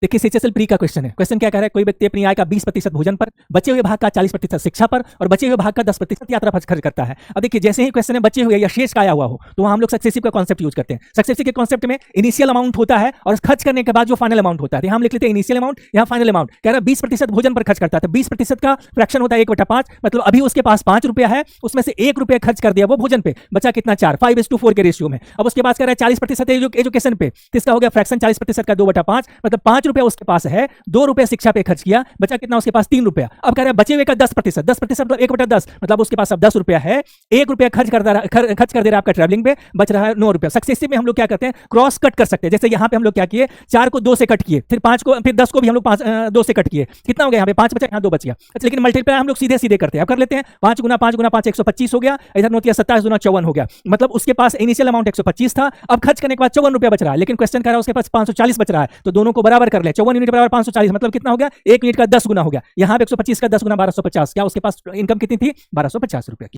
देखिए CHSL pre का question है। क्वेश्चन क्या कह रहा है, कोई व्यक्ति अपनी आय का 20% भोजन पर, बचे हुए भाग का 40% शिक्षा पर और बचे हुए भाग का 10% यात्रा पर खर्च करता है। अब देखिए जैसे ही क्वेश्चन में बचे हुए या शेष का आया हुआ हो तो वहां हम लोग सक्सेसिव का कॉन्सेप्ट यूज करते हैं। सक्सेसिव के कॉन्सेप्ट में इनिशियल अमाउंट होता है और खर्च करने के बाद जो फाइनल अमाउंट होता है, हम लिख लेते हैं इनिशियल अमाउंट, यहाँ फाइनल अमाउंट। कह रहा है 20% भोजन पर खर्च करता है, तो 20% का फ्रैक्शन होता है 1/5, मतलब अभी उसके पास 5 रुपया है, उसमें से 1 रुपया खर्च कर दिया वो भोजन पे, बचा कितना 4, 5:4 के रेशियो में। अब उसके पास कह रहा है 40% एजुकेशन पे, किसका हो गया फ्रैक्शन 40% का 2/5, मतलब 5 रुपया उसके पास है, 2 रुपया शिक्षा पे खर्च किया, बचा कितना उसके पास 3 रुपया। अब कह रहा है बचे हुए का 10%, 10% मतलब 1/10, मतलब उसके पास अब 10 रुपया है, 1 रुपया खर्च कर दे रहा है आपका ट्रैवलिंग पे, बच रहा है 9 रुपया। सक्सेसिव में हम लोग क्या करते हैं, क्रॉस कट कर सकते हैं। जैसे यहाँ पे हम लोग क्या किए, 4 को 2 से कट किए, फिर 5 को, फिर 10 को भी हम लोग 2 से कट किए, कितना हो गया यहाँ पे 5 बचा, यहाँ 2 बच गया। अच्छा लेकिन मल्टीप्लाई हम लोग सीधे सीधे करते हैं। अब कर लेते हैं 5 गुना 5 गुना 5 125 हो गया, इधर नोटिया 27 गुना 54 हो गया, मतलब उसके पास इनिशियल अमाउंट 125 था, अब खर्च करने के बाद 54 रुपया बच रहा है, लेकिन क्वेश्चन कर रहा है उसके पास 540 बच रहा है, तो दोनों को बराबर कर ले। 54 यूनिट बराबर 540, मतलब कितना हो गया, 1 यूनिट का 10 गुना हो गया। यहाँ पे 125 का 10 गुना 1250, क्या उसके पास इनकम कितनी थी, 1250 रुपया की।